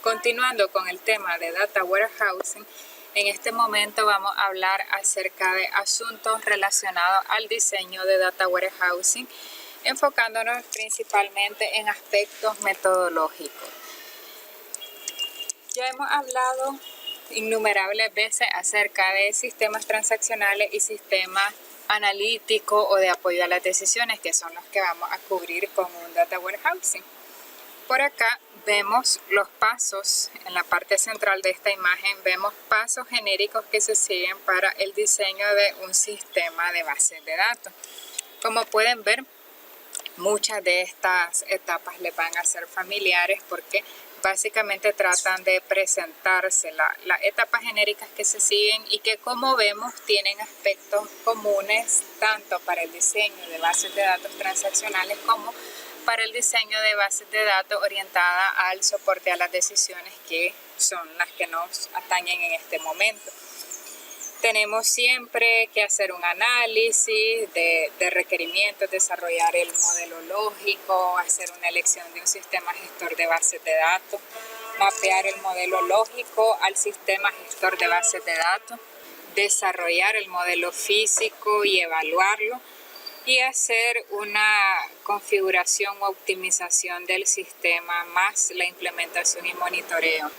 Continuando con el tema de Data Warehousing, en este momento vamos a hablar acerca de asuntos relacionados al diseño de Data Warehousing, enfocándonos principalmente en aspectos metodológicos. Ya hemos hablado innumerables veces acerca de sistemas transaccionales y sistemas analíticos o de apoyo a las decisiones, que son los que vamos a cubrir con un Data Warehousing. Por acá vemos los pasos, en la parte central de esta imagen vemos pasos genéricos que se siguen para el diseño de un sistema de bases de datos. Como pueden ver, muchas de estas etapas les van a ser familiares porque básicamente tratan de presentarse las etapas genéricas que se siguen y que, como vemos, tienen aspectos comunes tanto para el diseño de bases de datos transaccionales como para el diseño de bases de datos orientada al soporte a las decisiones, que son las que nos atañen en este momento. Tenemos siempre que hacer un análisis de requerimientos, desarrollar el modelo lógico, hacer una elección de un sistema gestor de bases de datos, mapear el modelo lógico al sistema gestor de bases de datos, desarrollar el modelo físico y evaluarlo, y hacer una configuración o optimización del sistema, más la implementación y monitoreo.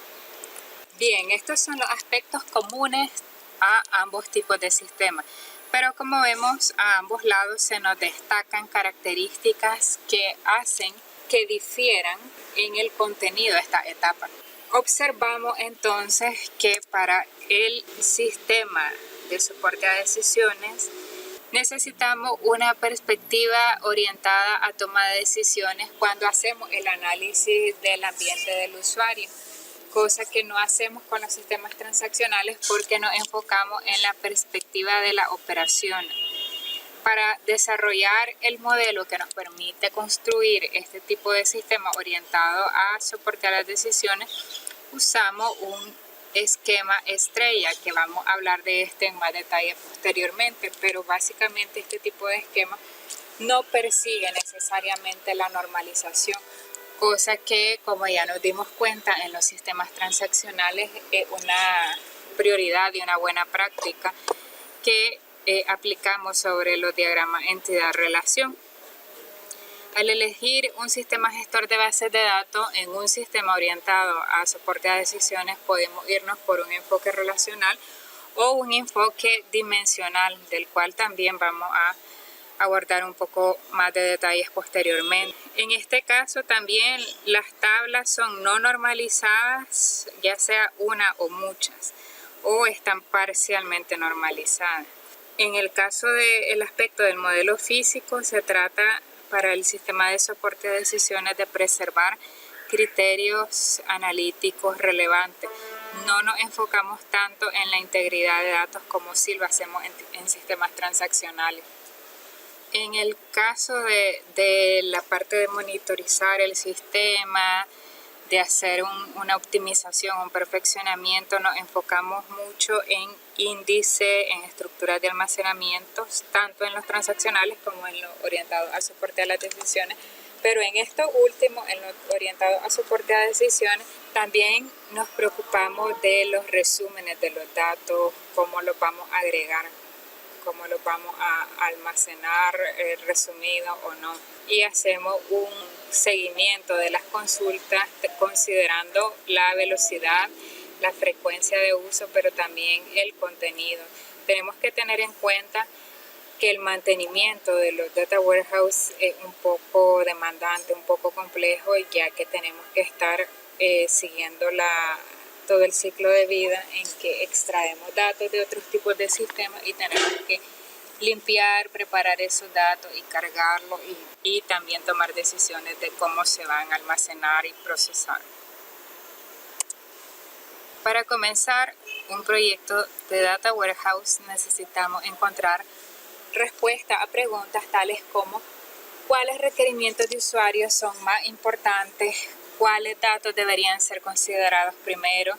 Bien, estos son los aspectos comunes a ambos tipos de sistemas, pero como vemos, a ambos lados se nos destacan características que hacen que difieran en el contenido de esta etapa. Observamos entonces que para el sistema de soporte a decisiones necesitamos una perspectiva orientada a toma de decisiones cuando hacemos el análisis del ambiente del usuario, cosa que no hacemos con los sistemas transaccionales porque nos enfocamos en la perspectiva de la operación. Para desarrollar el modelo que nos permite construir este tipo de sistema orientado a soporte a las decisiones, usamos un esquema estrella, que vamos a hablar de este en más detalle posteriormente, pero básicamente este tipo de esquema no persigue necesariamente la normalización, cosa que, como ya nos dimos cuenta, en los sistemas transaccionales es una prioridad y una buena práctica que aplicamos sobre los diagramas entidad-relación. Al elegir un sistema gestor de bases de datos en un sistema orientado a soporte a decisiones, podemos irnos por un enfoque relacional o un enfoque dimensional, del cual también vamos a abordar un poco más de detalles posteriormente. En este caso también las tablas son no normalizadas, ya sea una o muchas, o están parcialmente normalizadas. En el caso del aspecto del modelo físico, se trata para el sistema de soporte de decisiones de preservar criterios analíticos relevantes. No nos enfocamos tanto en la integridad de datos como si lo hacemos en sistemas transaccionales. En el caso de la parte de monitorizar el sistema, de hacer una optimización, un perfeccionamiento, nos enfocamos mucho en índice, en estructuras de almacenamiento, tanto en los transaccionales como en los orientados al soporte a las decisiones. Pero en esto último, en los orientados a soporte a decisiones, también nos preocupamos de los resúmenes de los datos, cómo los vamos a agregar, cómo los vamos a almacenar resumido o no. Y hacemos un seguimiento de las consultas considerando la velocidad, la frecuencia de uso, pero también el contenido. Tenemos que tener en cuenta que el mantenimiento de los data warehouse es un poco demandante, un poco complejo, ya que tenemos que estar siguiendo todo el ciclo de vida en que extraemos datos de otros tipos de sistemas y tenemos que limpiar, preparar esos datos y cargarlos y también tomar decisiones de cómo se van a almacenar y procesar. Para comenzar un proyecto de Data Warehouse necesitamos encontrar respuesta a preguntas tales como: ¿cuáles requerimientos de usuarios son más importantes? ¿Cuáles datos deberían ser considerados primero?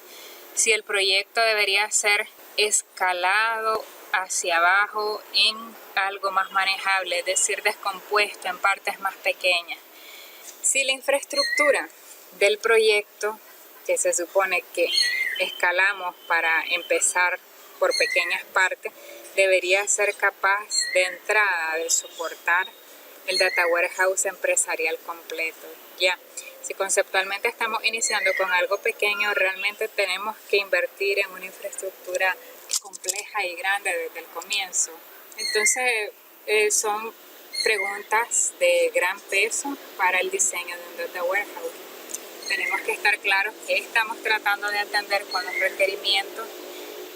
Si el proyecto debería ser escalado hacia abajo en algo más manejable, es decir, descompuesto en partes más pequeñas. Si la infraestructura del proyecto que se supone que escalamos para empezar por pequeñas partes, debería ser capaz de entrada de soportar el Data Warehouse empresarial completo. Ya, si conceptualmente estamos iniciando con algo pequeño, realmente tenemos que invertir en una infraestructura compleja y grande desde el comienzo. Entonces, son preguntas de gran peso para el diseño de un Data Warehouse. Tenemos que estar claros qué estamos tratando de atender con los requerimientos,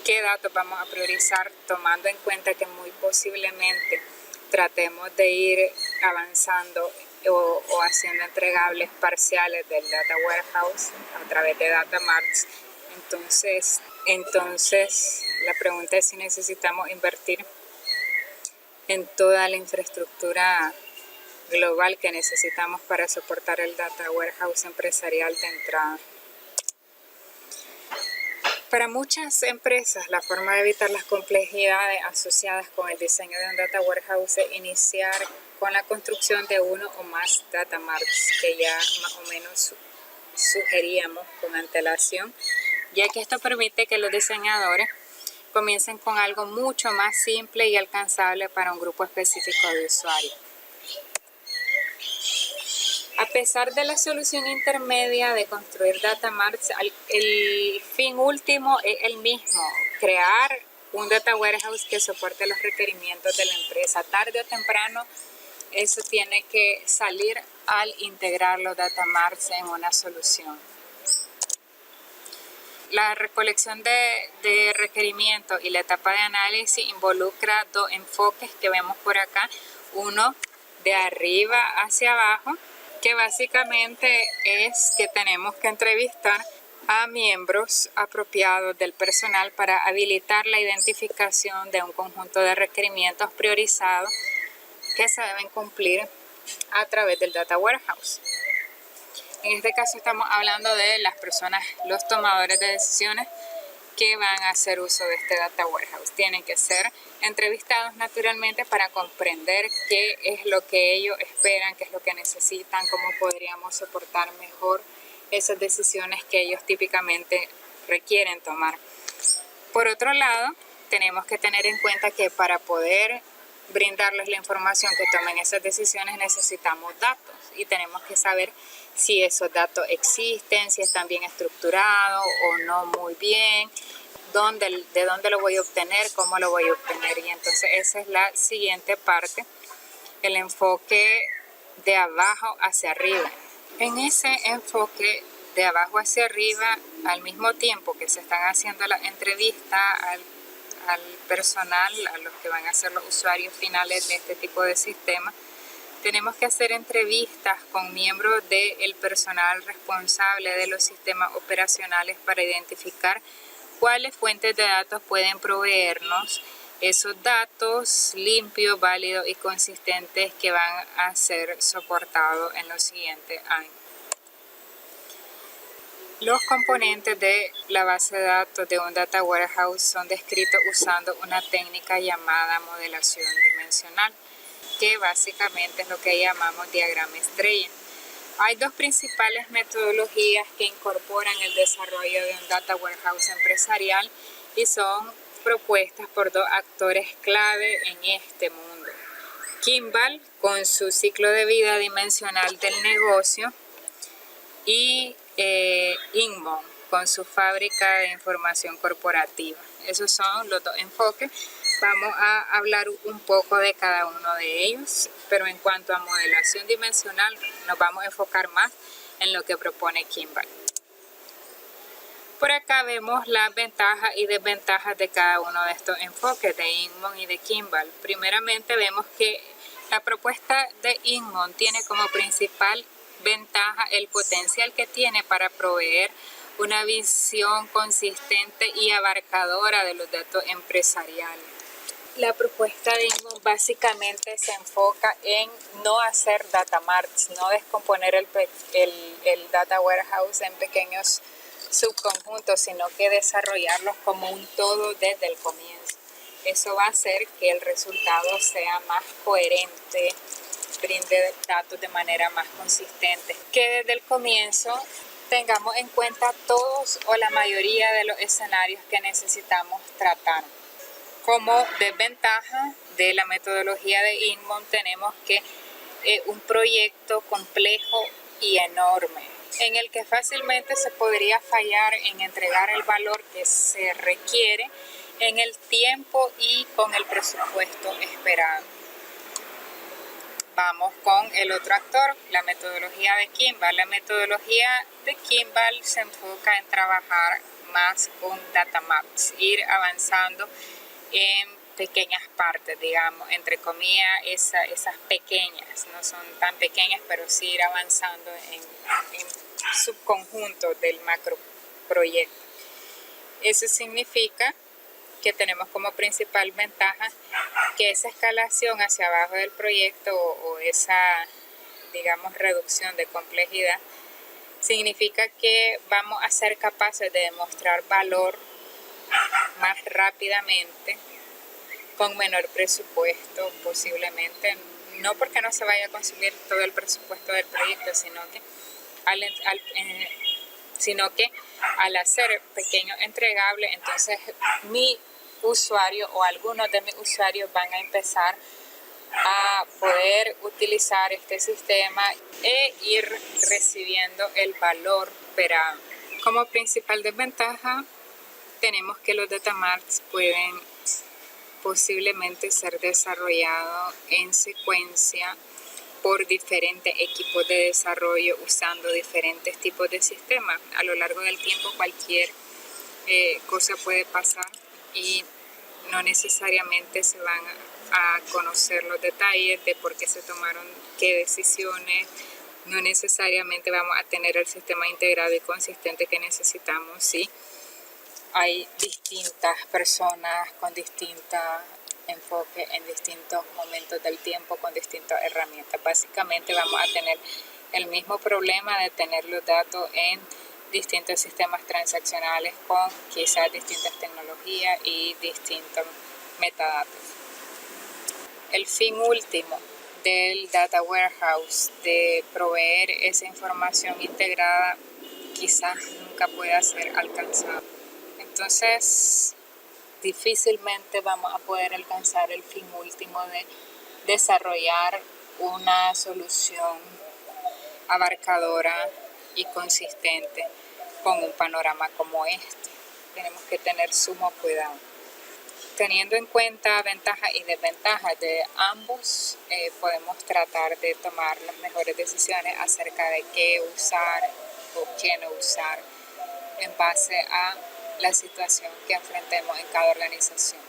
qué datos vamos a priorizar, tomando en cuenta que muy posiblemente tratemos de ir avanzando o haciendo entregables parciales del Data Warehouse a través de Data Marts. Entonces la pregunta es si necesitamos invertir en toda la infraestructura global que necesitamos para soportar el Data Warehouse empresarial de entrada. Para muchas empresas, la forma de evitar las complejidades asociadas con el diseño de un Data Warehouse es iniciar con la construcción de uno o más Data Marts, que ya más o menos sugeríamos con antelación, ya que esto permite que los diseñadores comiencen con algo mucho más simple y alcanzable para un grupo específico de usuarios. A pesar de la solución intermedia de construir Data Marts, el fin último es el mismo: crear un Data Warehouse que soporte los requerimientos de la empresa. Tarde o temprano, eso tiene que salir al integrar los Data Marts en una solución. La recolección de requerimientos y la etapa de análisis involucra dos enfoques que vemos por acá. Uno de arriba hacia abajo, que básicamente es que tenemos que entrevistar a miembros apropiados del personal para habilitar la identificación de un conjunto de requerimientos priorizados que se deben cumplir a través del Data Warehouse. En este caso estamos hablando de las personas, los tomadores de decisiones que van a hacer uso de este Data Warehouse. Tienen que ser entrevistados naturalmente para comprender qué es lo que ellos esperan, qué es lo que necesitan, cómo podríamos soportar mejor esas decisiones que ellos típicamente requieren tomar. Por otro lado, tenemos que tener en cuenta que para poder brindarles la información que tomen esas decisiones necesitamos datos y tenemos que saber si esos datos existen, si están bien estructurados o no muy bien, de dónde lo voy a obtener, cómo lo voy a obtener. Y entonces esa es la siguiente parte, el enfoque de abajo hacia arriba. En ese enfoque de abajo hacia arriba, al mismo tiempo que se están haciendo las entrevistas al personal, a los que van a ser los usuarios finales de este tipo de sistemas, tenemos que hacer entrevistas con miembros del personal responsable de los sistemas operacionales para identificar cuáles fuentes de datos pueden proveernos esos datos limpios, válidos y consistentes que van a ser soportados en los siguientes años. Los componentes de la base de datos de un Data Warehouse son descritos usando una técnica llamada modelación dimensional, que básicamente es lo que llamamos diagrama estrella. Hay dos principales metodologías que incorporan el desarrollo de un Data Warehouse empresarial y son propuestas por dos actores clave en este mundo. Kimball, con su ciclo de vida dimensional del negocio, y Inmon, con su fábrica de información corporativa. Esos son los dos enfoques. Vamos a hablar un poco de cada uno de ellos, pero en cuanto a modelación dimensional nos vamos a enfocar más en lo que propone Kimball. Por acá vemos las ventajas y desventajas de cada uno de estos enfoques, de Inmon y de Kimball. Primeramente vemos que la propuesta de Inmon tiene como principal ventaja el potencial que tiene para proveer una visión consistente y abarcadora de los datos empresariales. La propuesta de Inmon básicamente se enfoca en no hacer data marts, no descomponer el data warehouse en pequeños subconjuntos, sino que desarrollarlos como un todo desde el comienzo. Eso va a hacer que el resultado sea más coherente, brinde datos de manera más consistente, que desde el comienzo tengamos en cuenta todos o la mayoría de los escenarios que necesitamos tratar. Como desventaja de la metodología de Inmon tenemos que un proyecto complejo y enorme, en el que fácilmente se podría fallar en entregar el valor que se requiere en el tiempo y con el presupuesto esperado. Vamos con el otro actor, la metodología de Kimball. La metodología de Kimball se enfoca en trabajar más con data maps, ir avanzando en pequeñas partes, digamos, entre comillas, esas pequeñas, no son tan pequeñas, pero sí ir avanzando en subconjuntos del macro proyecto. Eso significa que tenemos como principal ventaja que esa escalación hacia abajo del proyecto o esa, digamos, reducción de complejidad significa que vamos a ser capaces de demostrar valor más rápidamente, con menor presupuesto posiblemente, no porque no se vaya a consumir todo el presupuesto del proyecto, sino que al hacer pequeños entregables, entonces mi usuario o algunos de mis usuarios van a empezar a poder utilizar este sistema e ir recibiendo el valor esperado. Como principal desventaja tenemos que los data marts pueden posiblemente ser desarrollados en secuencia por diferentes equipos de desarrollo usando diferentes tipos de sistemas. A lo largo del tiempo cualquier cosa puede pasar y no necesariamente se van a conocer los detalles de por qué se tomaron qué decisiones. No necesariamente vamos a tener el sistema integrado y consistente que necesitamos, ¿sí? Hay distintas personas con distintos enfoques en distintos momentos del tiempo, con distintas herramientas. Básicamente vamos a tener el mismo problema de tener los datos en distintos sistemas transaccionales con quizás distintas tecnologías y distintos metadatos. El fin último del Data Warehouse de proveer esa información integrada quizás nunca pueda ser alcanzado. Entonces, difícilmente vamos a poder alcanzar el fin último de desarrollar una solución abarcadora y consistente con un panorama como este. Tenemos que tener sumo cuidado. Teniendo en cuenta ventajas y desventajas de ambos, podemos tratar de tomar las mejores decisiones acerca de qué usar o qué no usar en base a la situación que enfrentemos en cada organización.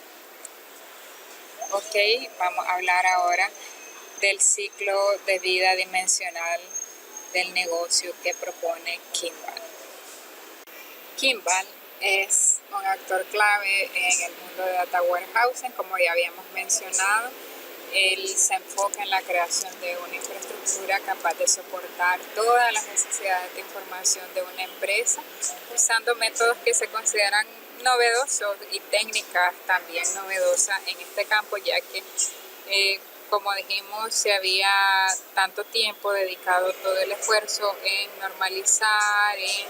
Ok, vamos a hablar ahora del ciclo de vida dimensional del negocio que propone Kimball. Kimball es un actor clave en el mundo de Data Warehousing, como ya habíamos mencionado. Él se enfoca en la creación de una infraestructura capaz de soportar todas las necesidades de información de una empresa, usando métodos que se consideran novedosos y técnicas también novedosas en este campo, ya que, como dijimos, se había tanto tiempo dedicado todo el esfuerzo en normalizar, en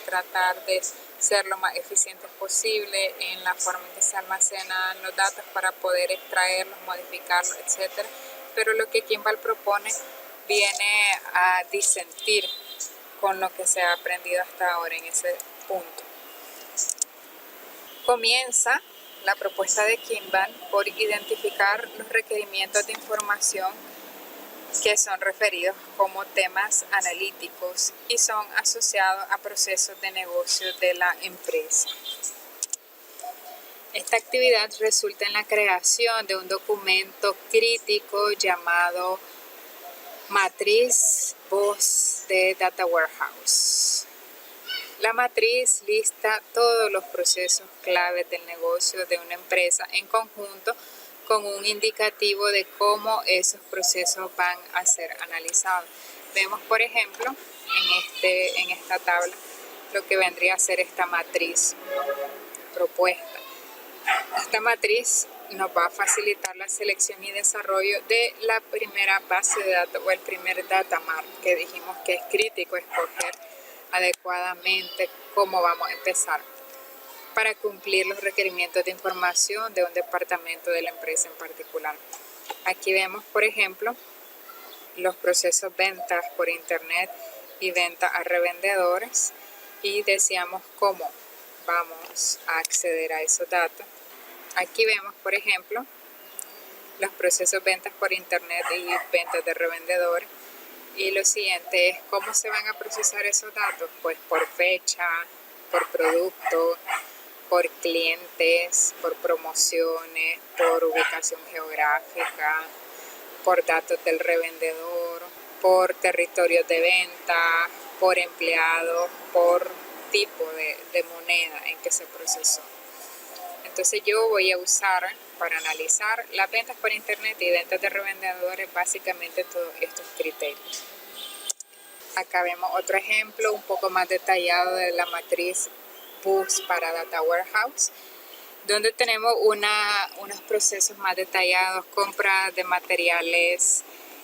tratar de ser lo más eficientes posible en la forma en que se almacenan los datos para poder extraerlos, modificarlos, etc. Pero lo que Kimball propone viene a disentir con lo que se ha aprendido hasta ahora en ese punto. Comienza la propuesta de Kimball por identificar los requerimientos de información que son referidos como temas analíticos y son asociados a procesos de negocio de la empresa. Esta actividad resulta en la creación de un documento crítico llamado Matriz Voz de Data Warehouse. La matriz lista todos los procesos claves del negocio de una empresa en conjunto con un indicativo de cómo esos procesos van a ser analizados. Vemos, por ejemplo, en esta tabla lo que vendría a ser esta matriz propuesta. Esta matriz nos va a facilitar la selección y desarrollo de la primera base de datos o el primer data mart, que dijimos que es crítico escoger adecuadamente cómo vamos a empezar para cumplir los requerimientos de información de un departamento de la empresa en particular. Aquí vemos, por ejemplo, los procesos ventas por internet y venta a revendedores y decíamos cómo vamos a acceder a esos datos. Aquí vemos, por ejemplo, los procesos ventas por internet y ventas de revendedores. Y lo siguiente es cómo se van a procesar esos datos, pues por fecha, por producto, por clientes, por promociones, por ubicación geográfica, por datos del revendedor, por territorios de venta, por empleados, por tipo de moneda en que se procesó. Entonces yo voy a usar para analizar las ventas por internet y ventas de revendedores básicamente todos estos criterios. Acá vemos otro ejemplo un poco más detallado de la matriz PUS para Data Warehouse, donde tenemos unos procesos más detallados: compra de materiales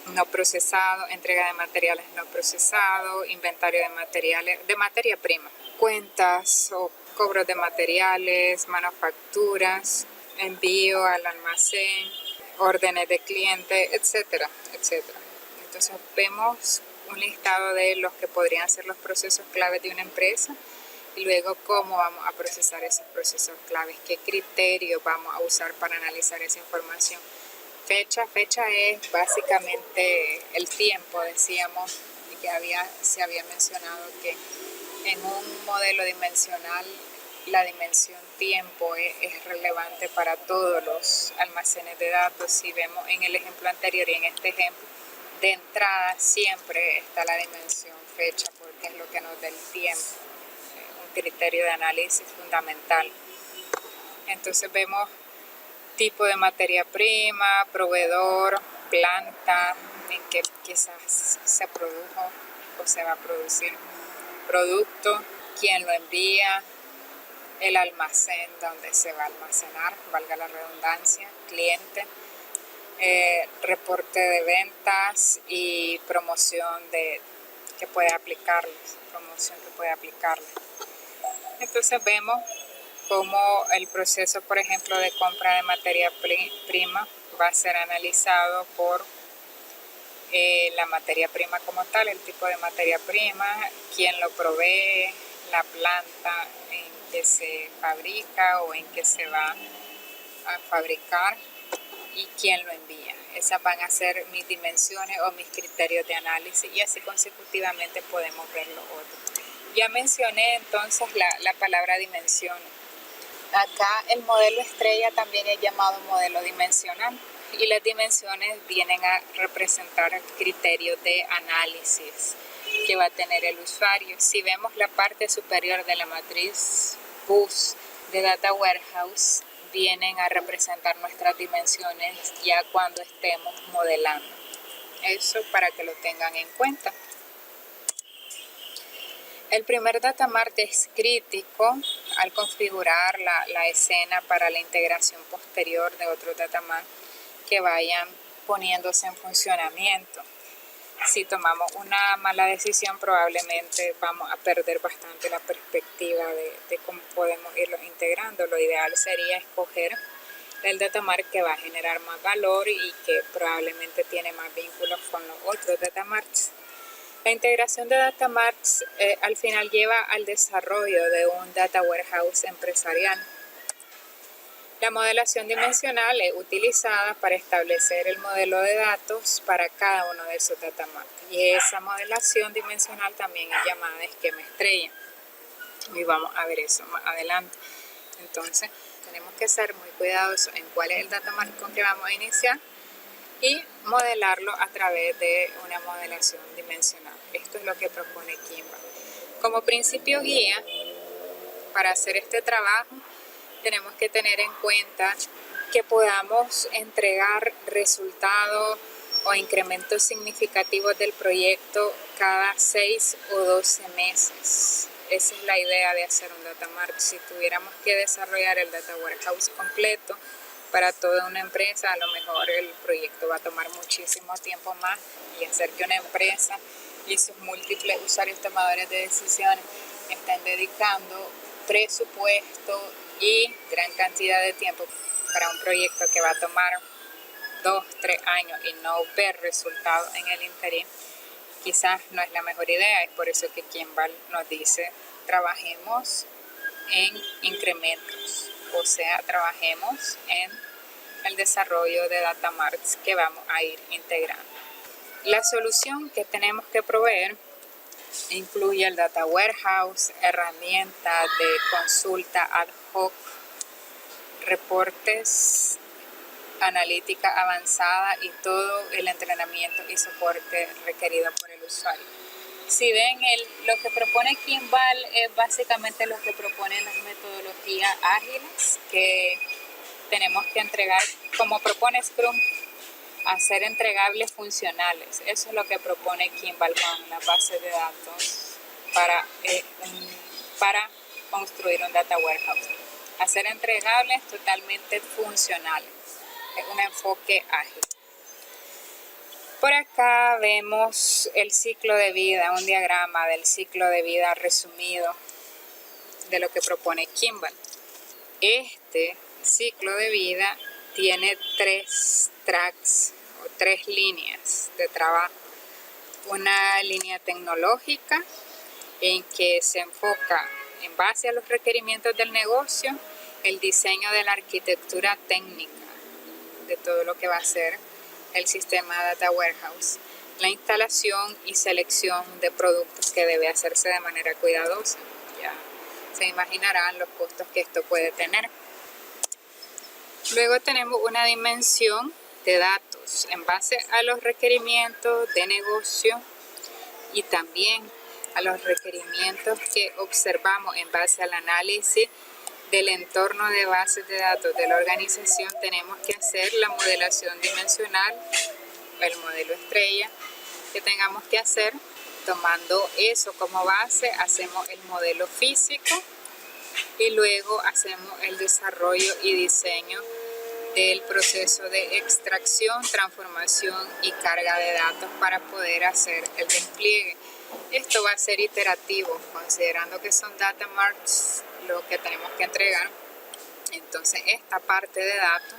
no procesados, entrega de materiales no procesados, inventario de materiales, de materia prima, cuentas o cobros de materiales, manufacturas, envío al almacén, órdenes de cliente, etcétera, etcétera. Entonces vemos un listado de los que podrían ser los procesos claves de una empresa y luego cómo vamos a procesar esos procesos claves, qué criterios vamos a usar para analizar esa información. Fecha es básicamente el tiempo. Decíamos que se había mencionado que en un modelo dimensional la dimensión tiempo es relevante para todos los almacenes de datos. Si vemos en el ejemplo anterior y en este ejemplo, de entrada siempre está la dimensión fecha porque es lo que nos da el tiempo, un criterio de análisis fundamental. Entonces vemos tipo de materia prima, proveedor, planta en que quizás se produjo o se va a producir, producto, quién lo envía, el almacén donde se va a almacenar, valga la redundancia, cliente, reporte de ventas y promoción que puede aplicarles. Entonces vemos cómo el proceso, por ejemplo, de compra de materia prima va a ser analizado por la materia prima como tal, el tipo de materia prima, quién lo provee, la planta en que se fabrica o en que se va a fabricar y quién lo envía. Esas van a ser mis dimensiones o mis criterios de análisis y así consecutivamente podemos ver lo otro. Ya mencioné entonces la palabra dimensión. Acá el modelo estrella también es llamado modelo dimensional y las dimensiones vienen a representar criterios de análisis que va a tener el usuario. Si vemos la parte superior de la matriz PUS de Data Warehouse, vienen a representar nuestras dimensiones ya cuando estemos modelando. Eso para que lo tengan en cuenta. El primer data mart es crítico al configurar la escena para la integración posterior de otros data mart que vayan poniéndose en funcionamiento. Si tomamos una mala decisión, probablemente vamos a perder bastante la perspectiva de cómo podemos irlo integrando. Lo ideal sería escoger el data mart que va a generar más valor y que probablemente tiene más vínculos con los otros data marts. La integración de data marts al final lleva al desarrollo de un data warehouse empresarial. La modelación dimensional es utilizada para establecer el modelo de datos para cada uno de esos data marts. Y esa modelación dimensional también es llamada esquema estrella. Y vamos a ver eso más adelante. Entonces, tenemos que ser muy cuidadosos en cuál es el data mart con que vamos a iniciar y modelarlo a través de una modelación dimensional. Esto es lo que propone Kimba. Como principio guía, para hacer este trabajo, tenemos que tener en cuenta que podamos entregar resultados o incrementos significativos del proyecto cada 6 o 12 meses. Esa es la idea de hacer un data mart. Si tuviéramos que desarrollar el data warehouse completo para toda una empresa, a lo mejor el proyecto va a tomar muchísimo tiempo más y hacer que una empresa y sus múltiples usuarios tomadores de decisiones están dedicando presupuesto y gran cantidad de tiempo para un proyecto que va a tomar 2-3 años y no ver resultados en el interín, quizás no es la mejor idea. Es por eso que Kimball nos dice: trabajemos en incrementos, o sea, trabajemos en el desarrollo de data marts que vamos a ir integrando. La solución que tenemos que proveer incluye el data warehouse, herramientas de consulta ad hoc, reportes, analítica avanzada y todo el entrenamiento y soporte requerido por el usuario. Si ven, lo que propone Kimball es básicamente lo que proponen las metodologías ágiles que tenemos que entregar, como propone Scrum, hacer entregables funcionales. Eso es lo que propone Kimball con la base de datos para construir un data warehouse. Hacer entregables totalmente funcionales. Es un enfoque ágil. Por acá vemos el ciclo de vida, un diagrama del ciclo de vida resumido de lo que propone Kimball. Este ciclo de vida tiene 3 tracks o 3 líneas de trabajo. Una línea tecnológica en que se enfoca en base a los requerimientos del negocio, el diseño de la arquitectura técnica de todo lo que va a ser el sistema Data Warehouse, la instalación y selección de productos que debe hacerse de manera cuidadosa. Ya se imaginarán los costos que esto puede tener. Luego tenemos una dimensión de datos en base a los requerimientos de negocio y también a los requerimientos que observamos en base al análisis del entorno de bases de datos de la organización. Tenemos que hacer la modelación dimensional, el modelo estrella que tengamos que hacer. Tomando eso como base, hacemos el modelo físico y luego hacemos el desarrollo y diseño del proceso de extracción, transformación y carga de datos para poder hacer el despliegue. Esto va a ser iterativo, considerando que son data marts lo que tenemos que entregar. Entonces esta parte de datos,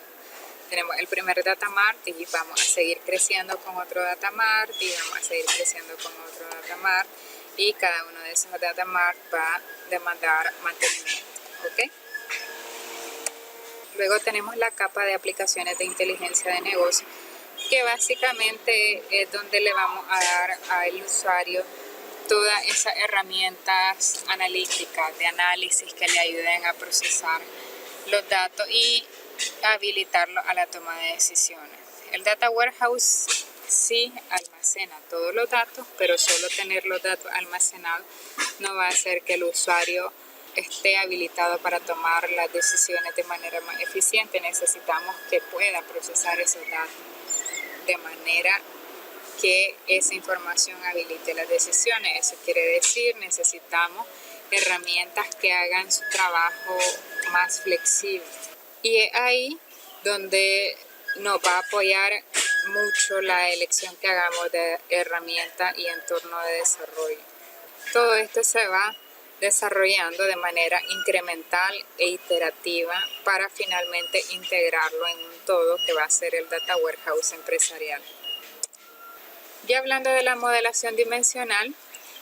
tenemos el primer data mart y vamos a seguir creciendo con otro data mart y vamos a seguir creciendo con otro data mart, y cada uno de esos data mart va a demandar mantenimiento. ¿Okay? Luego tenemos la capa de aplicaciones de inteligencia de negocio, que básicamente es donde le vamos a dar al usuario todas esas herramientas analíticas de análisis que le ayuden a procesar los datos y habilitarlo a la toma de decisiones. El Data Warehouse sí almacena todos los datos, pero solo tener los datos almacenados no va a hacer que el usuario esté habilitado para tomar las decisiones de manera más eficiente. Necesitamos que pueda procesar esos datos de manera que esa información habilite las decisiones. Eso quiere decir, necesitamos herramientas que hagan su trabajo más flexible. Y es ahí donde nos va a apoyar mucho la elección que hagamos de herramienta y entorno de desarrollo. Todo esto se va desarrollando de manera incremental e iterativa para finalmente integrarlo en un todo que va a ser el Data Warehouse empresarial. Ya hablando de la modelación dimensional,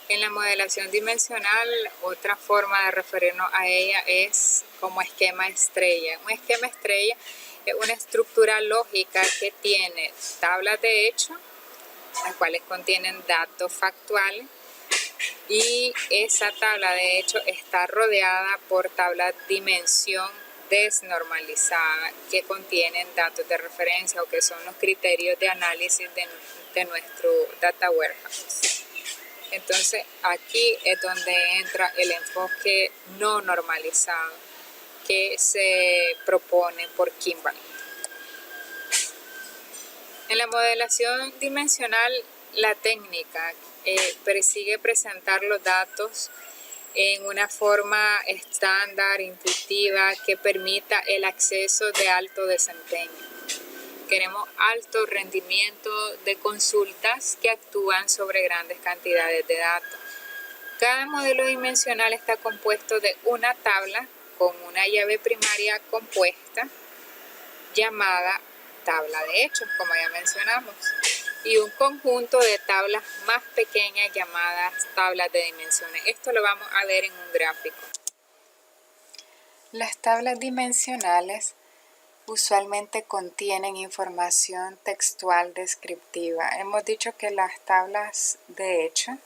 en la modelación dimensional otra forma de referirnos a ella es como esquema estrella. Un esquema estrella es una estructura lógica que tiene tablas de hecho, las cuales contienen datos factuales, y esa tabla de hecho está rodeada por tablas dimensión desnormalizada que contienen datos de referencia o que son los criterios de análisis de nuestro Data Warehouse. Entonces aquí es donde entra el enfoque no normalizado que se propone por Kimball. En la modelación dimensional, la técnica persigue presentar los datos en una forma estándar, intuitiva, que permita el acceso de alto desempeño. queremos alto rendimiento de consultas que actúan sobre grandes cantidades de datos. Cada modelo dimensional está compuesto de una tabla con una llave primaria compuesta llamada tabla de hechos, como ya mencionamos, y un conjunto de tablas más pequeñas llamadas tablas de dimensiones. Esto lo vamos a ver en un gráfico. Las tablas dimensionales usualmente contienen información textual descriptiva. Hemos dicho que las tablas de hecho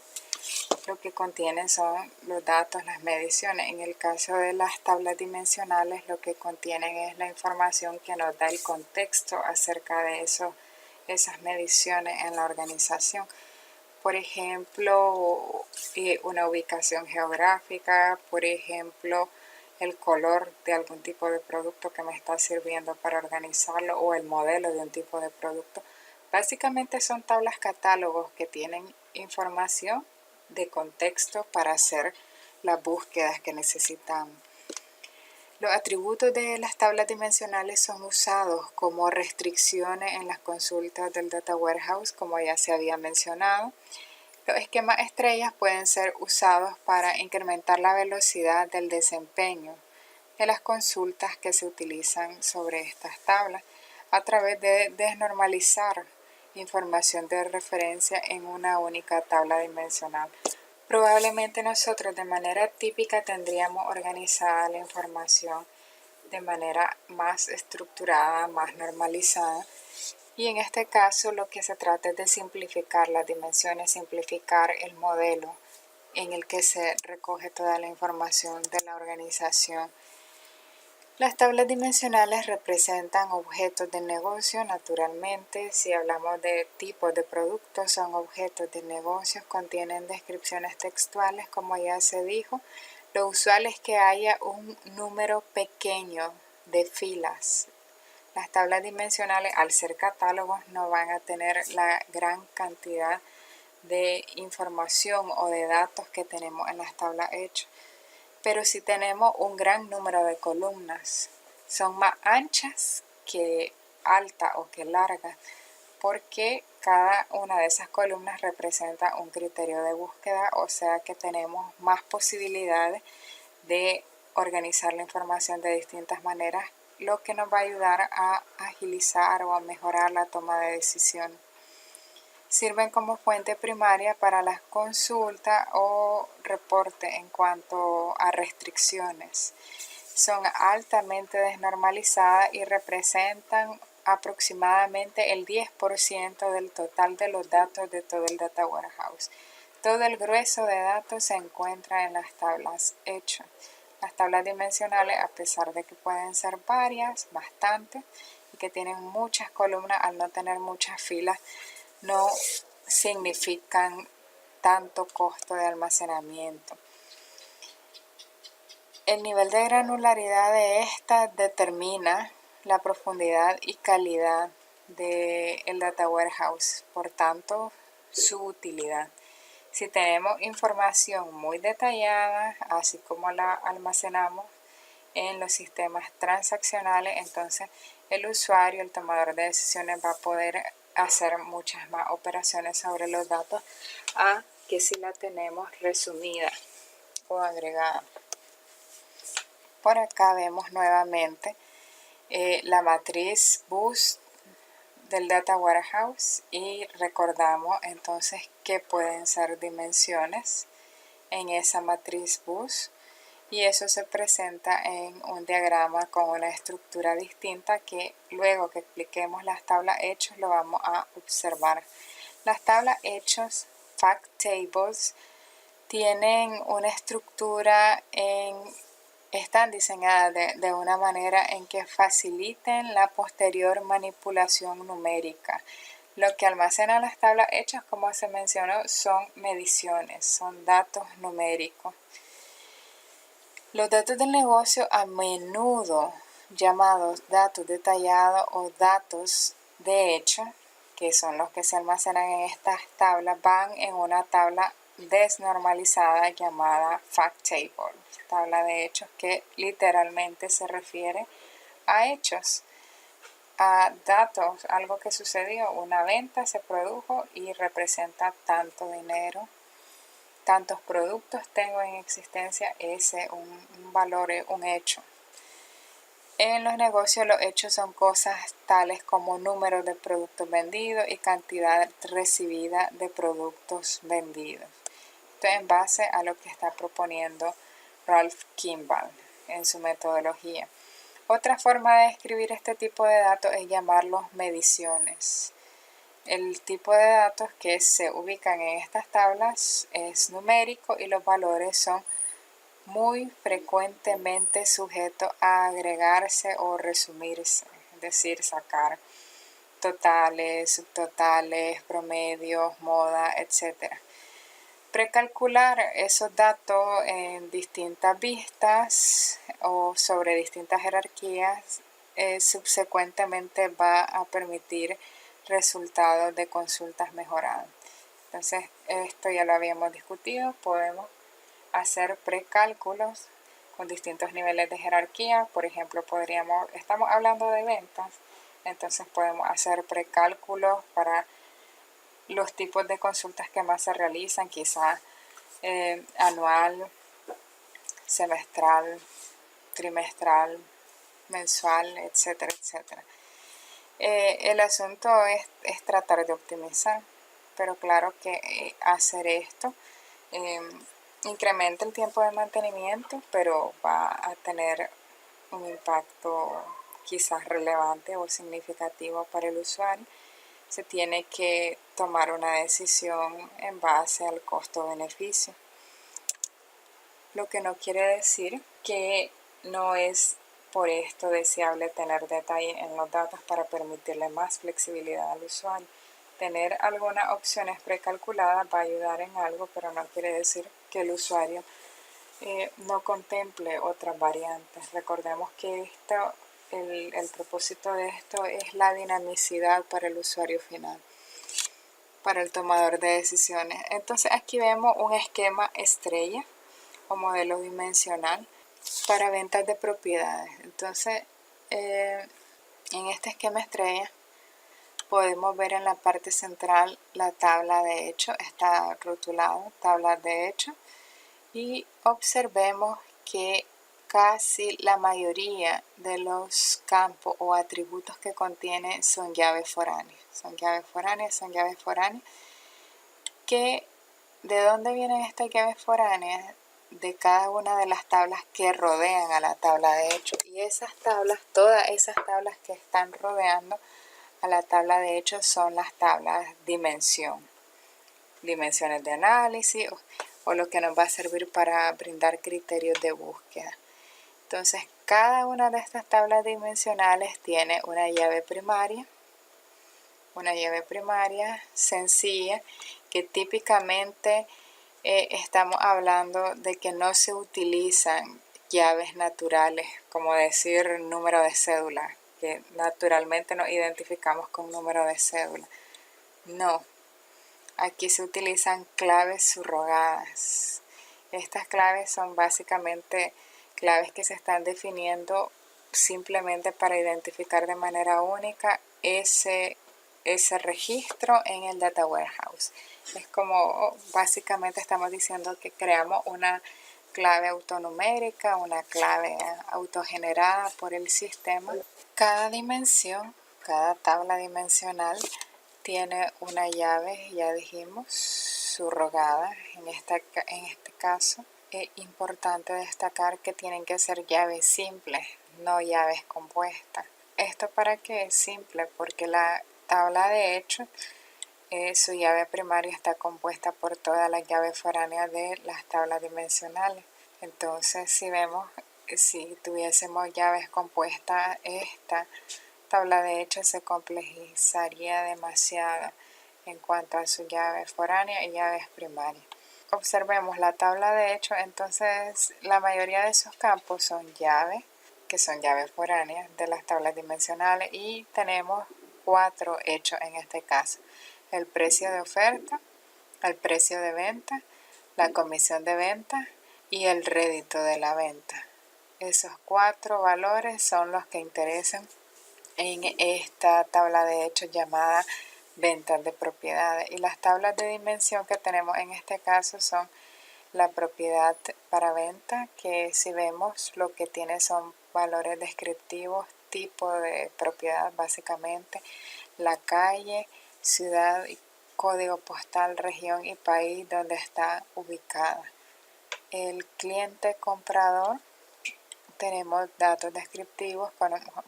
lo que contienen son los datos, las mediciones. En el caso de las tablas dimensionales, lo que contienen es la información que nos da el contexto acerca de esas mediciones en la organización. Por ejemplo, una ubicación geográfica, por ejemplo, el color de algún tipo de producto que me está sirviendo para organizarlo o el modelo de un tipo de producto. Básicamente son tablas catálogos que tienen información de contexto para hacer las búsquedas que necesitamos. Los atributos de las tablas dimensionales son usados como restricciones en las consultas del Data Warehouse, como ya se había mencionado. Los esquemas estrellas pueden ser usados para incrementar la velocidad del desempeño de las consultas que se utilizan sobre estas tablas a través de desnormalizar información de referencia en una única tabla dimensional. Probablemente nosotros de manera típica tendríamos organizada la información de manera más estructurada, más normalizada. Y en este caso lo que se trata es de simplificar las dimensiones, simplificar el modelo en el que se recoge toda la información de la organización. Las tablas dimensionales representan objetos de negocio naturalmente. Si hablamos de tipos de productos, son objetos de negocios, contienen descripciones textuales, como ya se dijo. Lo usual es que haya un número pequeño de filas. Las tablas dimensionales, al ser catálogos, no van a tener la gran cantidad de información o de datos que tenemos en las tablas hechas. Pero si tenemos un gran número de columnas, son más anchas que altas o que largas, porque cada una de esas columnas representa un criterio de búsqueda, o sea que tenemos más posibilidades de organizar la información de distintas maneras, lo que nos va a ayudar a agilizar o a mejorar la toma de decisiones. Sirven como fuente primaria para las consultas o reportes en cuanto a restricciones. Son altamente desnormalizadas y representan aproximadamente el 10% del total de los datos de todo el Data Warehouse. Todo el grueso de datos se encuentra en las tablas hechas. Las tablas dimensionales, a pesar de que pueden ser varias, bastantes, y que tienen muchas columnas, al no tener muchas filas, no significan tanto costo de almacenamiento. El nivel de granularidad de estas determina la profundidad y calidad del Data Warehouse, por tanto, su utilidad. Si tenemos información muy detallada, así como la almacenamos en los sistemas transaccionales, entonces el usuario, el tomador de decisiones, va a poder hacer muchas más operaciones sobre los datos a que si la tenemos resumida o agregada. Por acá vemos nuevamente la matriz bus del Data Warehouse y recordamos entonces que pueden ser dimensiones en esa matriz bus, y eso se presenta en un diagrama con una estructura distinta que luego que expliquemos las tablas hechos lo vamos a observar. Las tablas hechos, fact tables, tienen una estructura están diseñadas de una manera en que faciliten la posterior manipulación numérica. Lo que almacenan las tablas hechas, como se mencionó, son mediciones, son datos numéricos. Los datos del negocio, a menudo llamados datos detallados o datos de hecho, que son los que se almacenan en estas tablas, van en una tabla desnormalizada llamada fact table, tabla de hechos, que literalmente se refiere a hechos. a datos, algo que sucedió, una venta se produjo y representa tanto dinero, tantos productos tengo en existencia, ese un valor, un hecho. En los negocios los hechos son cosas tales como número de productos vendidos y cantidad recibida de productos vendidos. Esto en base a lo que está proponiendo Ralph Kimball en su metodología. Otra forma de escribir este tipo de datos es llamarlos mediciones. El tipo de datos que se ubican en estas tablas es numérico y los valores son muy frecuentemente sujetos a agregarse o resumirse, es decir, sacar totales, subtotales, promedios, moda, etc. Precalcular esos datos en distintas vistas o sobre distintas jerarquías subsecuentemente va a permitir resultados de consultas mejoradas. Entonces, esto ya lo habíamos discutido, podemos hacer precálculos con distintos niveles de jerarquía. Por ejemplo, estamos hablando de ventas, entonces podemos hacer precálculos para los tipos de consultas que más se realizan, quizás anual, semestral, trimestral, mensual, etcétera, etcétera. El asunto es tratar de optimizar, pero claro que hacer esto incrementa el tiempo de mantenimiento, pero va a tener un impacto quizás relevante o significativo para el usuario. Se tiene que tomar una decisión en base al costo-beneficio. Lo que no quiere decir que no es por esto deseable tener detalle en los datos para permitirle más flexibilidad al usuario. Tener algunas opciones precalculadas va a ayudar en algo, pero no quiere decir que el usuario no contemple otras variantes. Recordemos que el propósito de esto es la dinamicidad para el usuario final, para el tomador de decisiones. Entonces aquí vemos un esquema estrella o modelo dimensional para ventas de propiedades. Entonces en este esquema estrella podemos ver en la parte central la tabla de hecho, está rotulado tabla de hecho, y observemos que casi la mayoría de los campos o atributos que contiene son llaves foráneas. Son llaves foráneas. ¿De dónde vienen estas llaves foráneas? De cada una de las tablas que rodean a la tabla de hecho. Y esas tablas, todas esas tablas que están rodeando a la tabla de hecho son las tablas dimensiones de análisis o lo que nos va a servir para brindar criterios de búsqueda. Entonces, cada una de estas tablas dimensionales tiene una llave primaria sencilla, que típicamente estamos hablando de que no se utilizan llaves naturales, como decir número de cédula, que naturalmente nos identificamos con número de cédula. No, aquí se utilizan claves subrogadas. Estas claves son básicamente claves que se están definiendo simplemente para identificar de manera única ese registro en el Data Warehouse. Es como básicamente estamos diciendo que creamos una clave autonumérica, una clave autogenerada por el sistema. Cada dimensión, cada tabla dimensional tiene una llave, ya dijimos, subrogada. En este caso es importante destacar que tienen que ser llaves simples, no llaves compuestas. ¿Esto para qué es simple? Porque la tabla de hecho, su llave primaria está compuesta por todas las llaves foráneas de las tablas dimensionales. Entonces, si tuviésemos llaves compuestas, esta tabla de hecho se complejizaría demasiado en cuanto a su llave foránea y llaves primarias. Observemos la tabla de hecho, entonces la mayoría de sus campos son llaves, que son llaves foráneas de las tablas dimensionales, y tenemos 4 hechos en este caso: el precio de oferta, el precio de venta, la comisión de venta y el rédito de la venta. Esos 4 valores son los que interesan en esta tabla de hechos llamada ventas de propiedades. Y las tablas de dimensión que tenemos en este caso son la propiedad para venta, que si vemos lo que tiene son valores descriptivos, tipo de propiedad básicamente, la calle, ciudad, código postal, región y país donde está ubicada. El cliente comprador, tenemos datos descriptivos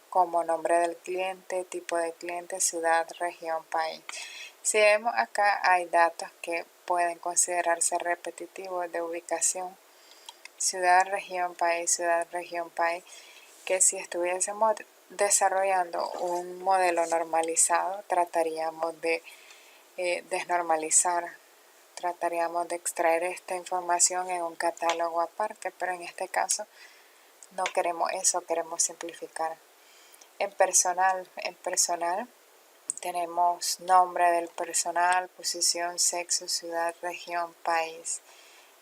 como nombre del cliente, tipo de cliente, ciudad, región, país. Si vemos acá hay datos que pueden considerarse repetitivos de ubicación, ciudad, región, país, que si estuviésemos desarrollando un modelo normalizado trataríamos de desnormalizar, trataríamos de extraer esta información en un catálogo aparte, pero en este caso no queremos eso, queremos simplificar. En personal tenemos nombre del personal, posición, sexo, ciudad, región, país.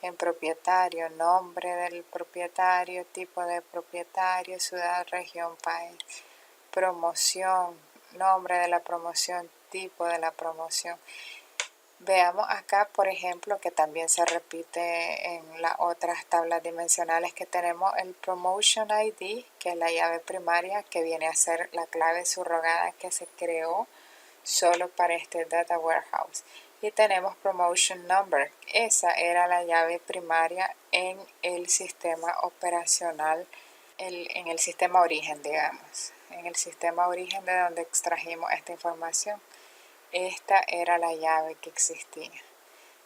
En propietario, nombre del propietario, tipo de propietario, ciudad, región, país. Promoción, nombre de la promoción, tipo de la promoción. Veamos acá, por ejemplo, que también se repite en las otras tablas dimensionales que tenemos el Promotion ID, que es la llave primaria, que viene a ser la clave subrogada que se creó solo para este Data Warehouse. Y tenemos Promotion Number, esa era la llave primaria en el sistema operacional, en el sistema origen, digamos, en el sistema origen de donde extrajimos esta información. Esta era la llave que existía,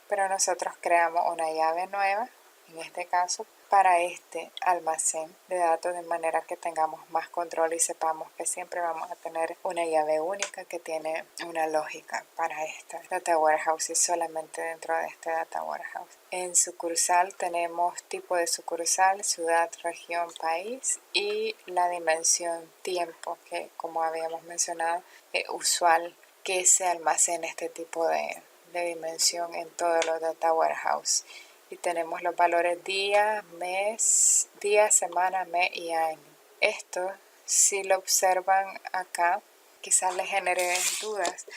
pero nosotros creamos una llave nueva, en este caso, para este almacén de datos de manera que tengamos más control y sepamos que siempre vamos a tener una llave única que tiene una lógica para esta Data Warehouse y solamente dentro de este Data Warehouse. En sucursal tenemos tipo de sucursal, ciudad, región, país y la dimensión tiempo, que como habíamos mencionado es usual que se almacene este tipo de dimensión en todos los Data Warehouse. Y tenemos los valores día, mes, día, semana, mes y año. Esto, si lo observan acá, quizás les genere dudas.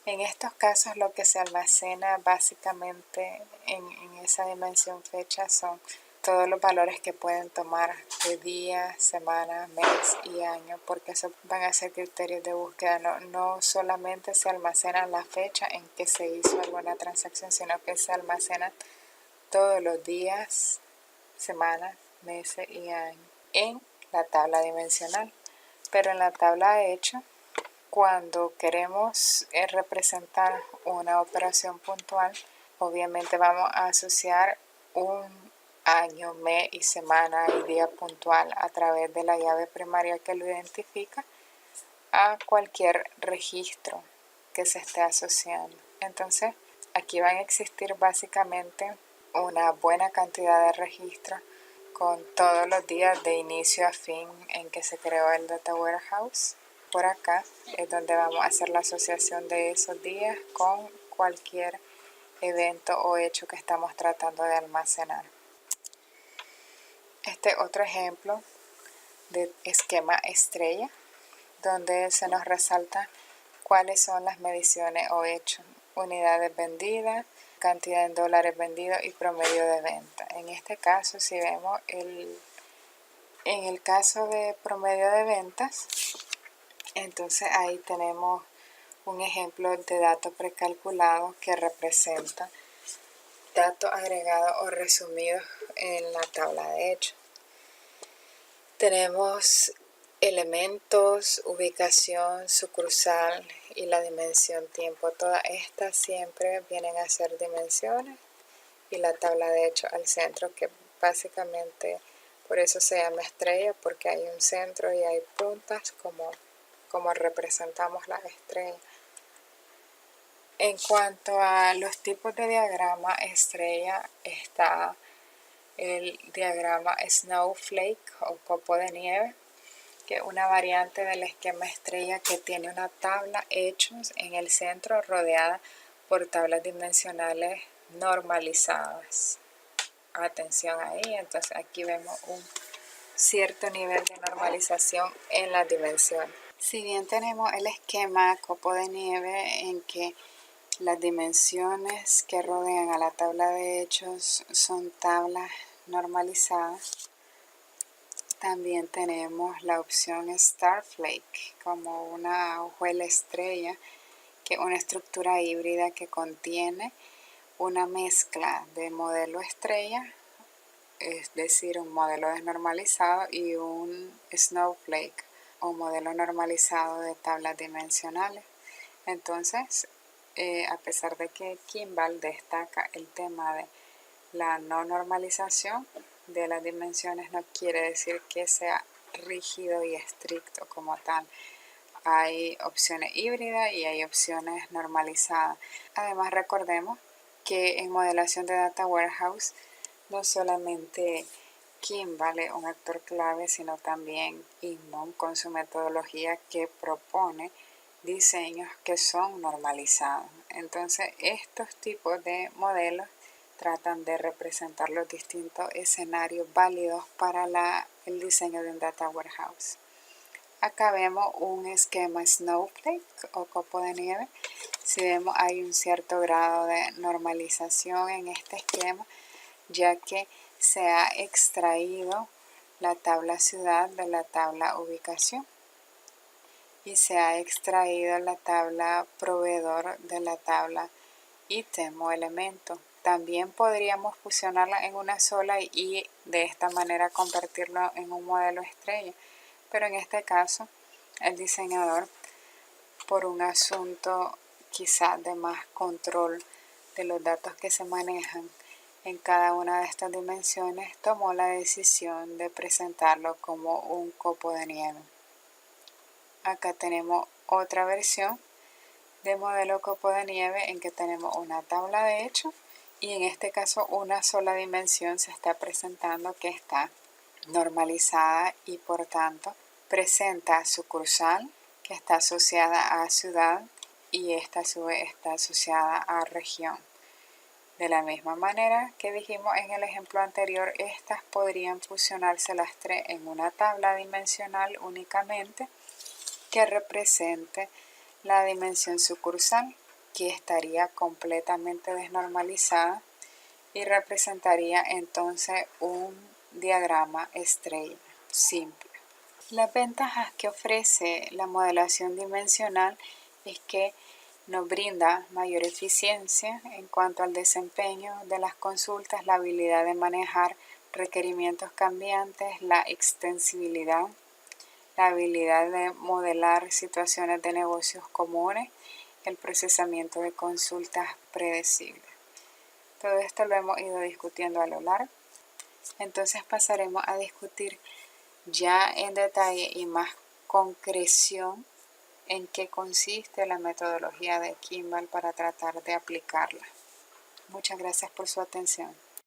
En estos casos lo que se almacena básicamente en esa dimensión fecha son todos los valores que pueden tomar de día, semana, mes y año, porque eso van a ser criterios de búsqueda. No solamente se almacena la fecha en que se hizo alguna transacción, sino que se almacena todos los días, semanas, meses y años en la tabla dimensional. Pero en la tabla de hechos, cuando queremos representar una operación puntual, obviamente vamos a asociar un año, mes y semana y día puntual a través de la llave primaria que lo identifica a cualquier registro que se esté asociando. Entonces, aquí van a existir básicamente una buena cantidad de registros con todos los días de inicio a fin en que se creó el Data Warehouse. Por acá es donde vamos a hacer la asociación de esos días con cualquier evento o hecho que estamos tratando de almacenar. Este otro ejemplo de esquema estrella, donde se nos resalta cuáles son las mediciones o hechos, unidades vendidas, cantidad en dólares vendidos y promedio de venta. En este caso, si vemos en el caso de promedio de ventas, entonces ahí tenemos un ejemplo de dato precalculado que representa datos agregados o resumidos en la tabla de hechos. Tenemos elementos, ubicación, sucursal y la dimensión tiempo. Todas estas siempre vienen a ser dimensiones y la tabla de hechos al centro, que básicamente por eso se llama estrella, porque hay un centro y hay puntas como representamos la estrella. En cuanto a los tipos de diagrama estrella, está el diagrama Snowflake o copo de nieve, que es una variante del esquema estrella que tiene una tabla hechos en el centro rodeada por tablas dimensionales normalizadas. Atención ahí, entonces aquí vemos un cierto nivel de normalización en las dimensiones. Si bien tenemos el esquema copo de nieve en que las dimensiones que rodean a la tabla de hechos son tablas normalizadas, también tenemos la opción Starflake como una hojuela estrella, que es una estructura híbrida que contiene una mezcla de modelo estrella, es decir, un modelo desnormalizado, y un snowflake o modelo normalizado de tablas dimensionales. Entonces, a pesar de que Kimball destaca el tema de la no normalización de las dimensiones, no quiere decir que sea rígido y estricto como tal. Hay opciones híbridas y hay opciones normalizadas. Además, recordemos que en modelación de Data Warehouse no solamente Kimball es un actor clave, sino también Inmon con su metodología que propone diseños que son normalizados. Entonces, estos tipos de modelos tratan de representar los distintos escenarios válidos para el diseño de un Data Warehouse. Acá vemos un esquema Snowflake o copo de nieve. Si vemos, hay un cierto grado de normalización en este esquema, ya que se ha extraído la tabla ciudad de la tabla ubicación y se ha extraído la tabla proveedor de la tabla ítem o elemento. También podríamos fusionarla en una sola y de esta manera convertirlo en un modelo estrella, pero en este caso el diseñador, por un asunto quizá de más control de los datos que se manejan en cada una de estas dimensiones, tomó la decisión de presentarlo como un copo de nieve. Acá tenemos otra versión de modelo copo de nieve en que tenemos una tabla de hechos y en este caso una sola dimensión se está presentando que está normalizada y por tanto presenta sucursal que está asociada a ciudad y esta a su vez está asociada a región. De la misma manera que dijimos en el ejemplo anterior, estas podrían fusionarse las tres en una tabla dimensional únicamente que represente la dimensión sucursal, que estaría completamente desnormalizada y representaría entonces un diagrama estrella simple. Las ventajas que ofrece la modelación dimensional es que nos brinda mayor eficiencia en cuanto al desempeño de las consultas, la habilidad de manejar requerimientos cambiantes, la extensibilidad, la habilidad de modelar situaciones de negocios comunes, el procesamiento de consultas predecibles. Todo esto lo hemos ido discutiendo a lo largo. Entonces pasaremos a discutir ya en detalle y más concreción en qué consiste la metodología de Kimball para tratar de aplicarla. Muchas gracias por su atención.